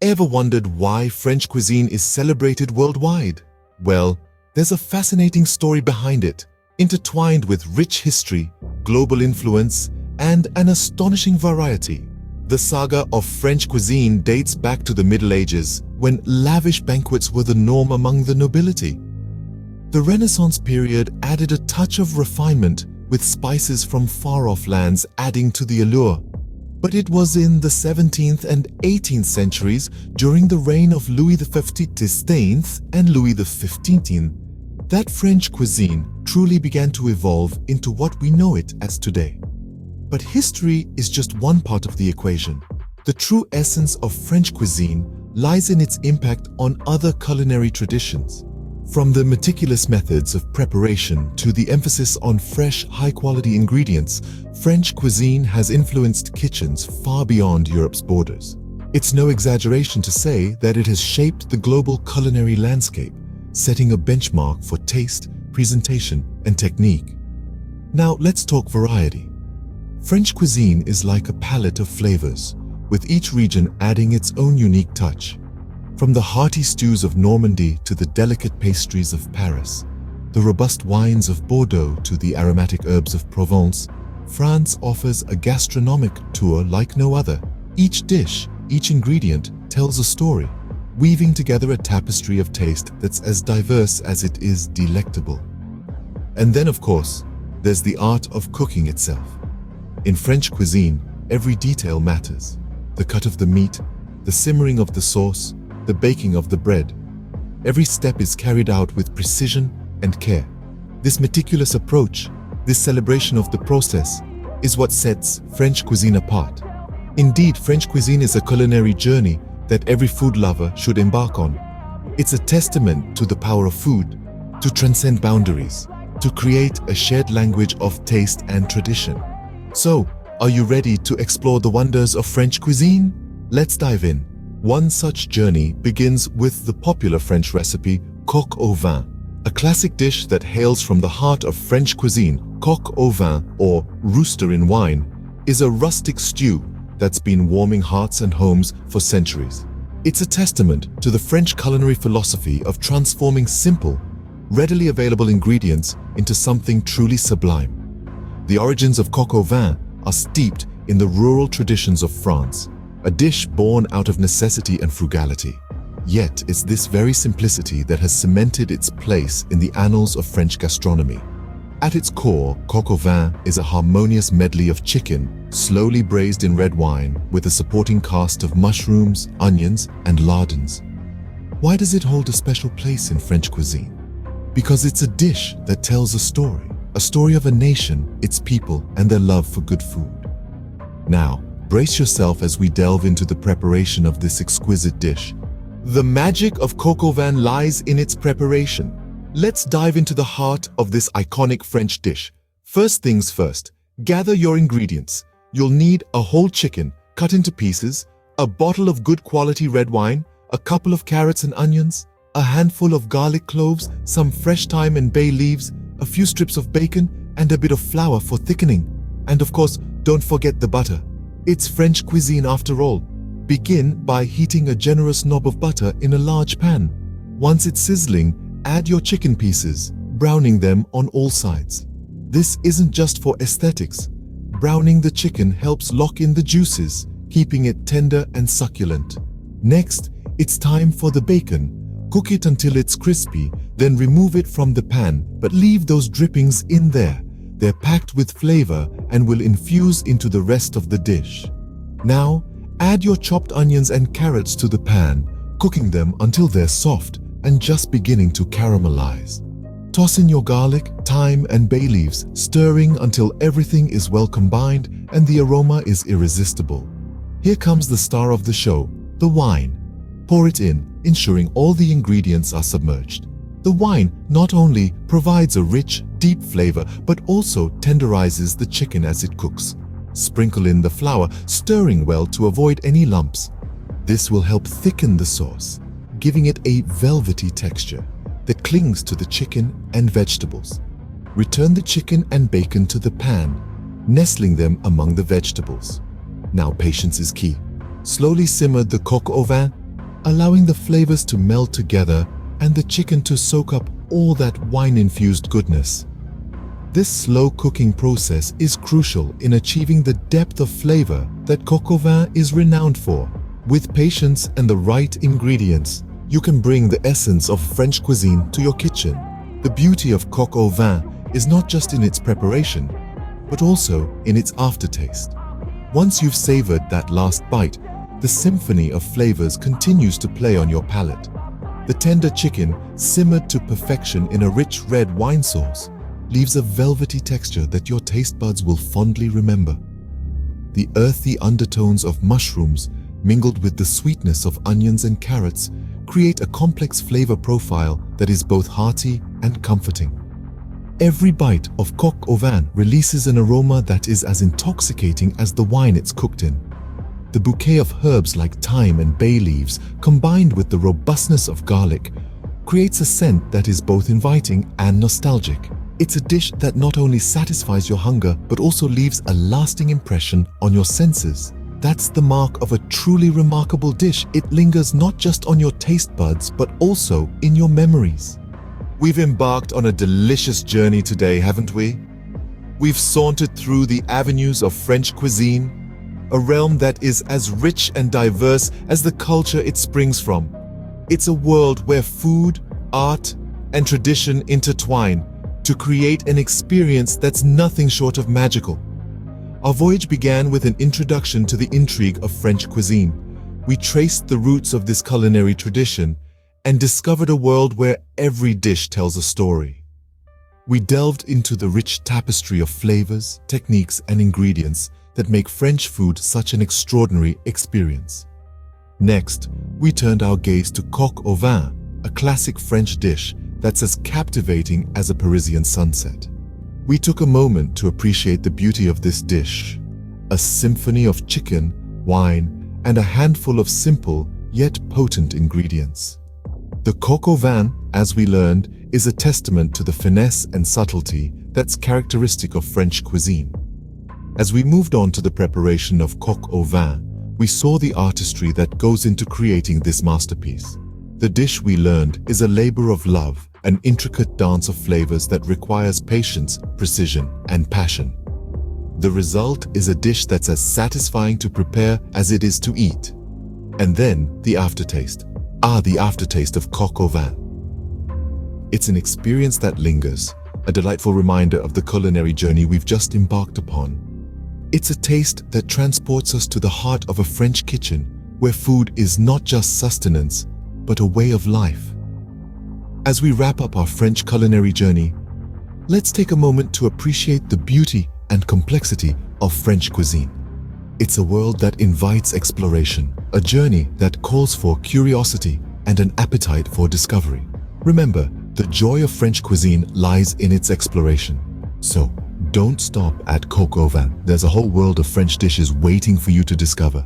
Ever wondered why French cuisine is celebrated worldwide? Well, there's a fascinating story behind it, intertwined with rich history, global influence, and an astonishing variety. The saga of French cuisine dates back to the Middle Ages, when lavish banquets were the norm among the nobility. The Renaissance period added a touch of refinement, with spices from far-off lands adding to the allure. But it was in the 17th and 18th centuries, during the reign of Louis XV and Louis XV, that French cuisine truly began to evolve into what we know it as today. But history is just one part of the equation. The true essence of French cuisine lies in its impact on other culinary traditions. From the meticulous methods of preparation to the emphasis on fresh, high-quality ingredients, French cuisine has influenced kitchens far beyond Europe's borders. It's no exaggeration to say that it has shaped the global culinary landscape, setting a benchmark for taste, presentation, and technique. Now let's talk variety. French cuisine is like a palette of flavors, with each region adding its own unique touch. From the hearty stews of Normandy to the delicate pastries of Paris, the robust wines of Bordeaux to the aromatic herbs of Provence, France offers a gastronomic tour like no other. Each dish, each ingredient tells a story, weaving together a tapestry of taste that's as diverse as it is delectable. And then, of course, there's the art of cooking itself. In French cuisine, every detail matters. The cut of the meat, the simmering of the sauce, the baking of the bread. Every step is carried out with precision and care. This meticulous approach, this celebration of the process, is what sets French cuisine apart. Indeed, French cuisine is a culinary journey that every food lover should embark on. It's a testament to the power of food, to transcend boundaries, to create a shared language of taste and tradition. So, are you ready to explore the wonders of French cuisine? Let's dive in. One such journey begins with the popular French recipe coq au vin, a classic dish that hails from the heart of French cuisine. Coq au vin, or rooster in wine, is a rustic stew that's been warming hearts and homes for centuries. It's a testament to the French culinary philosophy of transforming simple, readily available ingredients into something truly sublime. The origins of coq au vin are steeped in the rural traditions of France, a dish born out of necessity and frugality. Yet it's this very simplicity that has cemented its place in the annals of French gastronomy. At its core, coq au vin is a harmonious medley of chicken, slowly braised in red wine, with a supporting cast of mushrooms, onions, and lardons. Why does it hold a special place in French cuisine? Because it's a dish that tells a story of a nation, its people, and their love for good food. Now, brace yourself as we delve into the preparation of this exquisite dish. The magic of coq au vin lies in its preparation. Let's dive into the heart of this iconic French dish. First things first, gather your ingredients. You'll need a whole chicken cut into pieces, a bottle of good quality red wine, a couple of carrots and onions, a handful of garlic cloves, some fresh thyme and bay leaves, a few strips of bacon, and a bit of flour for thickening. And of course, don't forget the butter. It's French cuisine after all. Begin by heating a generous knob of butter in a large pan. Once it's sizzling, add your chicken pieces, browning them on all sides. This isn't just for aesthetics. Browning the chicken helps lock in the juices, keeping it tender and succulent. Next, it's time for the bacon. Cook it until it's crispy, then remove it from the pan, but leave those drippings in there. They're packed with flavor and will infuse into the rest of the dish. Now, add your chopped onions and carrots to the pan, cooking them until they're soft and just beginning to caramelize. Toss in your garlic, thyme, and bay leaves, stirring until everything is well combined and the aroma is irresistible. Here comes the star of the show, the wine. Pour it in, ensuring all the ingredients are submerged. The wine not only provides a rich, deep flavor, but also tenderizes the chicken as it cooks. Sprinkle in the flour, stirring well to avoid any lumps. This will help thicken the sauce, giving it a velvety texture that clings to the chicken and vegetables. Return the chicken and bacon to the pan, nestling them among the vegetables. Now patience is key. Slowly simmer the coq au vin, allowing the flavors to meld together and the chicken to soak up all that wine-infused goodness. This slow cooking process is crucial in achieving the depth of flavor that coq au vin is renowned for. With patience and the right ingredients, you can bring the essence of French cuisine to your kitchen. The beauty of coq au vin is not just in its preparation, but also in its aftertaste. Once you've savored that last bite, the symphony of flavors continues to play on your palate. The tender chicken, simmered to perfection in a rich red wine sauce, leaves a velvety texture that your taste buds will fondly remember. The earthy undertones of mushrooms, mingled with the sweetness of onions and carrots, create a complex flavor profile that is both hearty and comforting. Every bite of coq au vin releases an aroma that is as intoxicating as the wine it's cooked in. The bouquet of herbs like thyme and bay leaves, combined with the robustness of garlic, creates a scent that is both inviting and nostalgic. It's a dish that not only satisfies your hunger, but also leaves a lasting impression on your senses. That's the mark of a truly remarkable dish. It lingers not just on your taste buds, but also in your memories. We've embarked on a delicious journey today, haven't we? We've sauntered through the avenues of French cuisine, a realm that is as rich and diverse as the culture it springs from. It's a world where food, art, and tradition intertwine to create an experience that's nothing short of magical. Our voyage began with an introduction to the intrigue of French cuisine. We traced the roots of this culinary tradition and discovered a world where every dish tells a story. We delved into the rich tapestry of flavors, techniques, and ingredients that make French food such an extraordinary experience. Next, we turned our gaze to coq au vin, a classic French dish that's as captivating as a Parisian sunset. We took a moment to appreciate the beauty of this dish, a symphony of chicken, wine, and a handful of simple yet potent ingredients. The coq au vin, as we learned, is a testament to the finesse and subtlety that's characteristic of French cuisine. As we moved on to the preparation of coq au vin, we saw the artistry that goes into creating this masterpiece. The dish, we learned, is a labor of love, an intricate dance of flavors that requires patience, precision, and passion. The result is a dish that's as satisfying to prepare as it is to eat. And then the aftertaste. The aftertaste of coq au vin. It's an experience that lingers, a delightful reminder of the culinary journey we've just embarked upon. It's a taste that transports us to the heart of a French kitchen, where food is not just sustenance, but a way of life. As we wrap up our French culinary journey, let's take a moment to appreciate the beauty and complexity of French cuisine. It's a world that invites exploration, a journey that calls for curiosity and an appetite for discovery. Remember, the joy of French cuisine lies in its exploration. So, don't stop at coq au vin. There's a whole world of French dishes waiting for you to discover.